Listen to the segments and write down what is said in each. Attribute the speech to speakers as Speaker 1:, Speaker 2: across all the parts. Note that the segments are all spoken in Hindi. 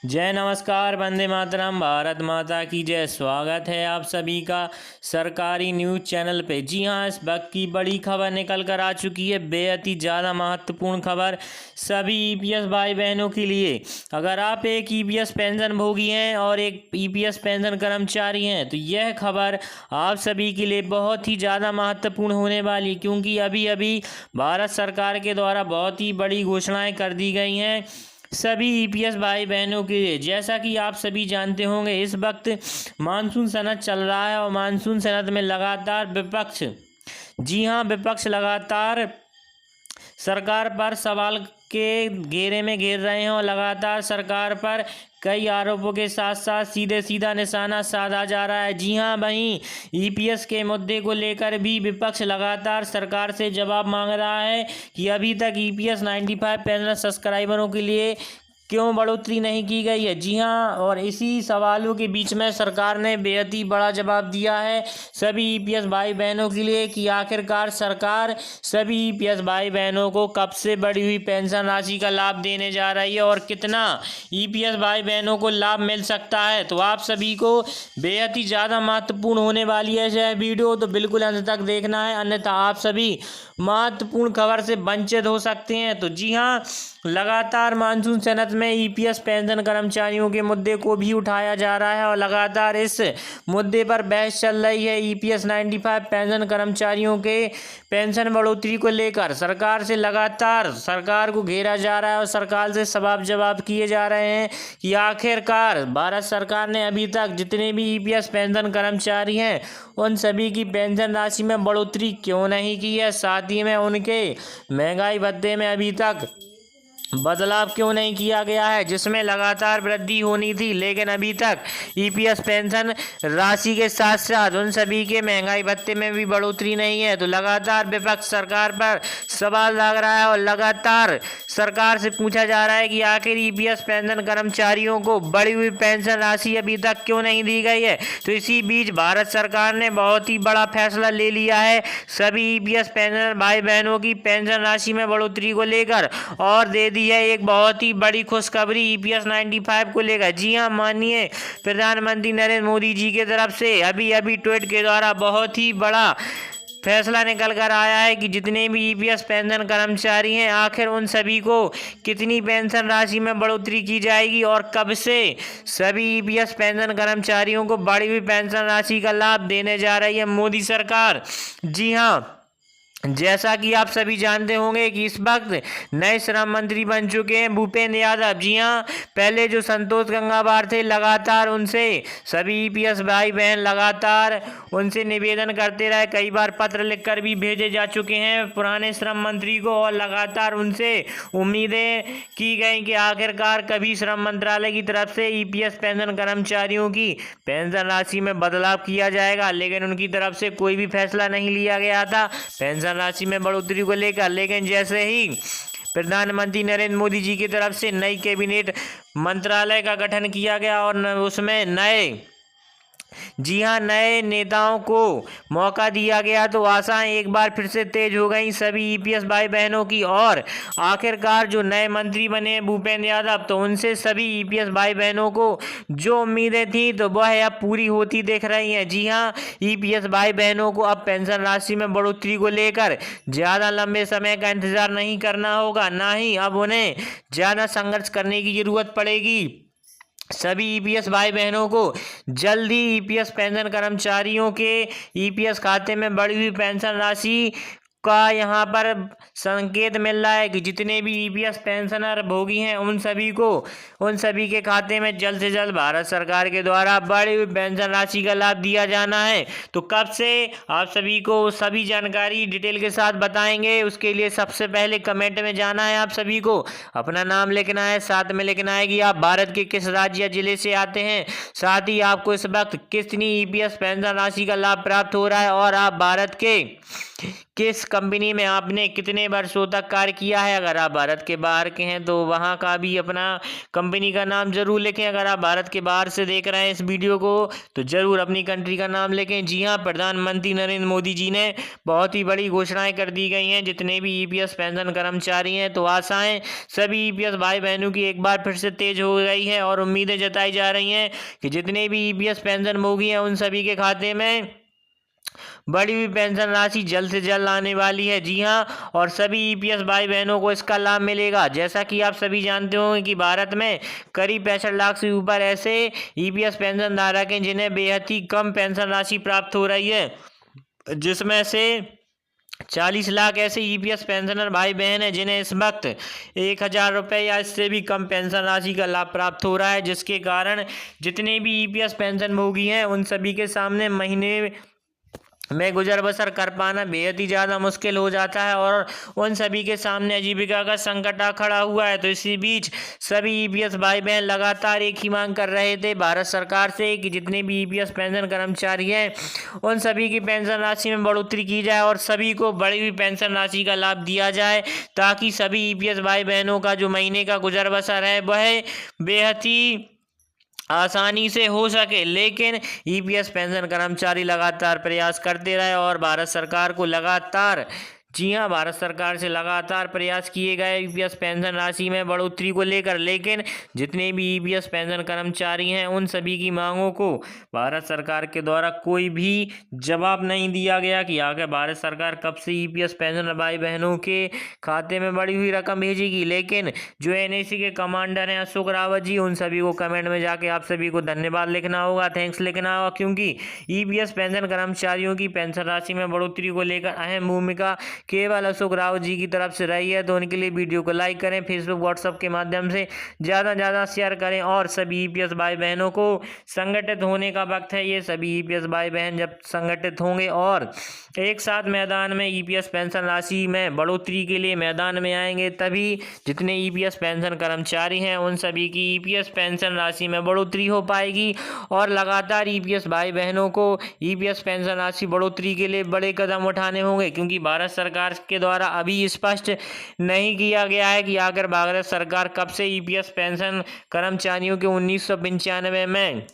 Speaker 1: जय नमस्कार, वंदे मातरम, भारत माता की जय। स्वागत है आप सभी का सरकारी न्यूज़ चैनल पे। जी हाँ, इस वक्त की बड़ी खबर निकल कर आ चुकी है, बेहद ही ज़्यादा महत्वपूर्ण खबर सभी ईपीएस भाई बहनों के लिए। अगर आप एक ईपीएस पेंशन भोगी हैं और एक ईपीएस पेंशन कर्मचारी हैं तो यह खबर आप सभी के लिए बहुत ही ज़्यादा महत्वपूर्ण होने वाली, क्योंकि अभी अभी भारत सरकार के द्वारा बहुत ही बड़ी घोषणाएँ कर दी गई हैं सभी ईपीएस भाई बहनों के लिए। जैसा कि आप सभी जानते होंगे, इस वक्त मानसून सनद चल रहा है और मानसून सनद में लगातार विपक्ष, जी हाँ, विपक्ष लगातार सरकार पर सवाल के घेरे में घेर रहे हैं और लगातार सरकार पर कई आरोपों के साथ साथ सीधे सीधा निशाना साधा जा रहा है। जी हाँ, वहीं ईपीएस के मुद्दे को लेकर भी विपक्ष लगातार सरकार से जवाब मांग रहा है कि अभी तक ईपीएस 95 पेंशन सब्सक्राइबरों के लिए क्यों बढ़ोतरी नहीं की गई है। जी हाँ, और इसी सवालों के बीच में सरकार ने बेहद ही बड़ा जवाब दिया है सभी ईपीएस भाई बहनों के लिए कि आखिरकार सरकार सभी ईपीएस भाई बहनों को कब से बढ़ी हुई पेंशन राशि का लाभ देने जा रही है और कितना ईपीएस भाई बहनों को लाभ मिल सकता है। तो आप सभी को बेहद ही ज़्यादा महत्वपूर्ण होने वाली है यह वीडियो, तो बिल्कुल अंत तक देखना है, अन्यथा आप सभी महत्वपूर्ण खबर से वंचित हो सकते हैं। तो जी हाँ, लगातार मानसून सनद में ईपीएस पेंशन कर्मचारियों के मुद्दे को भी उठाया जा रहा है और लगातार इस मुद्दे पर बहस चल रही है। ईपीएस 95 पेंशन कर्मचारियों के पेंशन बढ़ोतरी को लेकर सरकार से लगातार सरकार को घेरा जा रहा है और सरकार से सवाल जवाब किए जा रहे हैं कि आखिरकार भारत सरकार ने अभी तक जितने भी ईपीएस पेंशन कर्मचारी हैं उन सभी की पेंशन राशि में बढ़ोतरी क्यों नहीं की है, साथ ही में उनके महंगाई भत्ते में अभी तक बदलाव क्यों नहीं किया गया है, जिसमें लगातार वृद्धि होनी थी, लेकिन अभी तक ईपीएस पेंशन राशि के साथ साथ उन सभी के महंगाई भत्ते में भी बढ़ोतरी नहीं है। तो लगातार विपक्ष सरकार पर सवाल लग रहा है और लगातार सरकार से पूछा जा रहा है कि आखिर ईपीएस पेंशन कर्मचारियों को बढ़ी हुई पेंशन राशि अभी तक क्यों नहीं दी गई है। तो इसी बीच भारत सरकार ने बहुत ही बड़ा फैसला ले लिया है सभी ईपीएस पेंशन भाई बहनों की पेंशन राशि में बढ़ोतरी को लेकर और दे दी है एक बहुत ही बड़ी खुशखबरी ईपीएस 95 को लेकर। जी हां, माननीय प्रधानमंत्री नरेंद्र मोदी जी की तरफ से अभी अभी ट्वीट के द्वारा बहुत ही बड़ा फैसला निकल कर आया है कि जितने भी ईपीएस पेंशन कर्मचारी हैं आखिर उन सभी को कितनी पेंशन राशि में बढ़ोतरी की जाएगी और कब से सभी ईपीएस पेंशन कर्मचारियों को बढ़ी हुई पेंशन राशि का लाभ देने जा रही है मोदी सरकार। जी हाँ, जैसा कि आप सभी जानते होंगे कि इस वक्त नए श्रम मंत्री बन चुके हैं भूपेंद्र यादव। जी हाँ, पहले जो संतोष गंगवार थे लगातार उनसे सभी ईपीएस भाई बहन लगातार उनसे निवेदन करते रहे, कई बार पत्र लिखकर भी भेजे जा चुके हैं पुराने श्रम मंत्री को और लगातार उनसे उम्मीदें की गई कि आखिरकार कभी श्रम मंत्रालय की तरफ से ईपीएस पेंशन कर्मचारियों की पेंशन राशि में बदलाव किया जाएगा, लेकिन उनकी तरफ से कोई भी फैसला नहीं लिया गया था पेंशन राशि में बढ़ोतरी को लेकर। लेकिन जैसे ही प्रधानमंत्री नरेंद्र मोदी जी की तरफ से नई कैबिनेट मंत्रालय का गठन किया गया और उसमें नए नेताओं को मौका दिया गया तो आशाएं एक बार फिर से तेज हो गई सभी ईपीएस भाई बहनों की और आखिरकार जो नए मंत्री बने भूपेंद्र यादव तो उनसे सभी ईपीएस भाई बहनों को जो उम्मीदें थी तो वह अब पूरी होती दिख रही हैं। जी हां, ईपीएस भाई बहनों को अब पेंशन राशि में बढ़ोतरी को लेकर ज़्यादा लंबे समय का इंतजार नहीं करना होगा, ना ही अब उन्हें ज़्यादा संघर्ष करने की जरूरत पड़ेगी। सभी ईपीएस भाई बहनों को जल्द ही ईपीएस पेंशन कर्मचारियों के ईपीएस खाते में बढ़ी हुई पेंशन राशि का यहाँ पर संकेत मिल रहा है कि जितने भी ईपीएस पेंशनर भोगी हैं उन सभी के खाते में जल्द से जल्द भारत सरकार के द्वारा बढ़ी हुई पेंशन राशि का लाभ दिया जाना है। तो कब से आप सभी को सभी जानकारी डिटेल के साथ बताएंगे, उसके लिए सबसे पहले कमेंट में जाना है, आप सभी को अपना नाम लिखना है, साथ में लिखना है कि आप भारत के किस राज्य या जिले से आते हैं, साथ ही आपको इस वक्त कितनी ईपीएस पेंशन राशि का लाभ प्राप्त हो रहा है और आप भारत के किस कंपनी में आपने कितने वर्षों तक कार्य किया है। अगर आप भारत के बाहर के हैं तो वहाँ का भी अपना कंपनी का नाम जरूर लिखें। अगर आप भारत के बाहर से देख रहे हैं इस वीडियो को तो जरूर अपनी कंट्री का नाम लिखें। जी हाँ, प्रधानमंत्री नरेंद्र मोदी जी ने बहुत ही बड़ी घोषणाएं कर दी गई हैं। जितने भी ईपीएस पेंशन कर्मचारी हैं तो आशाएं सभी ईपीएस भाई बहनों की एक बार फिर से तेज हो गई है और उम्मीदें जताई जा रही हैं कि जितने भी ईपीएस पेंशन भोगी हैं उन सभी के खाते में बढ़ी हुई पेंशन राशि जल्द से जल्द आने वाली है। जी हाँ, और सभी ईपीएस भाई बहनों को इसका लाभ मिलेगा। जैसा कि आप सभी जानते होंगे कि भारत में करीब 65 लाख से ऊपर ऐसे ईपीएस पेंशन धारक हैं जिन्हें बेहद ही कम पेंशन राशि प्राप्त हो रही है, जिसमें से 40 लाख ऐसे ईपीएस पेंशनर भाई बहन हैं जिन्हें इस वक्त 1000 रुपये या इससे भी कम पेंशन राशि का लाभ प्राप्त हो रहा है, जिसके कारण जितने भी ईपीएस पेंशन भोगी हैं उन सभी के सामने महीने में गुजर बसर कर पाना बेहद ही ज़्यादा मुश्किल हो जाता है और उन सभी के सामने आजीविका का संकट आ खड़ा हुआ है। तो इसी बीच सभी ईपीएस भाई बहन लगातार एक ही मांग कर रहे थे भारत सरकार से कि जितने भी ईपीएस पेंशन कर्मचारी हैं उन सभी की पेंशन राशि में बढ़ोतरी की जाए और सभी को बढ़ी हुई पेंशन राशि का लाभ दिया जाए, ताकि सभी ईपीएस भाई बहनों का जो महीने का गुजर बसर है वह बेहद ही आसानी से हो सके। लेकिन ईपीएस पेंशन कर्मचारी लगातार प्रयास करते रहे और भारत सरकार को लगातार, जी हाँ, भारत सरकार से लगातार प्रयास किए गए ईपीएस पेंशन राशि में बढ़ोतरी को लेकर, लेकिन जितने भी ईपीएस पेंशन कर्मचारी हैं उन सभी की मांगों को भारत सरकार के द्वारा कोई भी जवाब नहीं दिया गया कि आगे भारत सरकार कब से ईपीएस पेंशन भाई बहनों के खाते में बढ़ी हुई रकम भेजेगी। लेकिन जो एनएसी के कमांडर हैं अशोक रावत जी, उन सभी को कमेंट में जाके आप सभी को धन्यवाद लिखना होगा, थैंक्स लिखना होगा, क्योंकि ईपीएस पेंशन कर्मचारियों की पेंशन राशि में बढ़ोतरी को लेकर अहम भूमिका केवल अशोक रावत जी की तरफ से रही है। तो उनके लिए वीडियो को लाइक करें, फेसबुक व्हाट्सएप के माध्यम से ज़्यादा शेयर करें और सभी ईपीएस भाई बहनों को संगठित होने का वक्त है। ये सभी ईपीएस भाई बहन जब संगठित होंगे और एक साथ मैदान में ईपीएस पेंशन राशि में बढ़ोतरी के लिए मैदान में आएंगे, तभी जितने ईपीएस पेंशन कर्मचारी हैं उन सभी की ईपीएस पेंशन राशि में बढ़ोतरी हो पाएगी और लगातार ईपीएस भाई बहनों को ईपीएस पेंशन राशि बढ़ोतरी के लिए बड़े कदम उठाने होंगे, क्योंकि भारत सरकार के द्वारा अभी स्पष्ट नहीं किया गया है कि आखिर भारत सरकार कब से ईपीएस पेंशन कर्मचारियों के 1995 में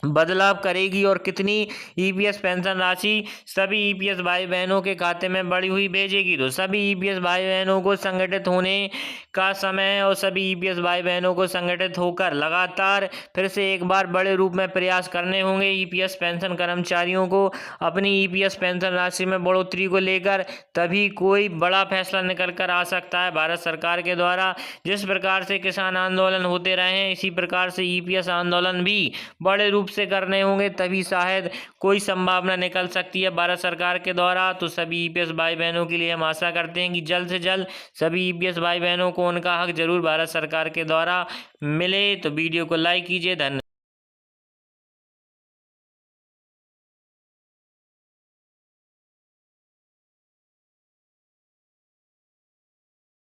Speaker 1: बदलाव करेगी और कितनी ईपीएस पेंशन राशि सभी ईपीएस भाई बहनों के खाते में बढ़ी हुई भेजेगी। तो सभी ईपीएस भाई बहनों को संगठित होने का समय है और सभी ईपीएस भाई बहनों को संगठित होकर लगातार फिर से एक बार बड़े रूप में प्रयास करने होंगे ईपीएस पेंशन कर्मचारियों को अपनी ईपीएस पेंशन राशि में बढ़ोतरी को लेकर, तभी कोई बड़ा फैसला निकल कर आ सकता है भारत सरकार के द्वारा। जिस प्रकार से किसान आंदोलन होते रहे हैं इसी प्रकार से ईपीएस आंदोलन भी बड़े रूप से करने होंगे, तभी शायद कोई संभावना निकल सकती है भारत सरकार के द्वारा। तो सभी ईपीएस भाई बहनों के लिए हम आशा करते हैं कि जल्द से जल्द सभी ईपीएस भाई बहनों को उनका हक जरूर भारत सरकार के द्वारा मिले। तो वीडियो को लाइक कीजिए। धन्यवाद।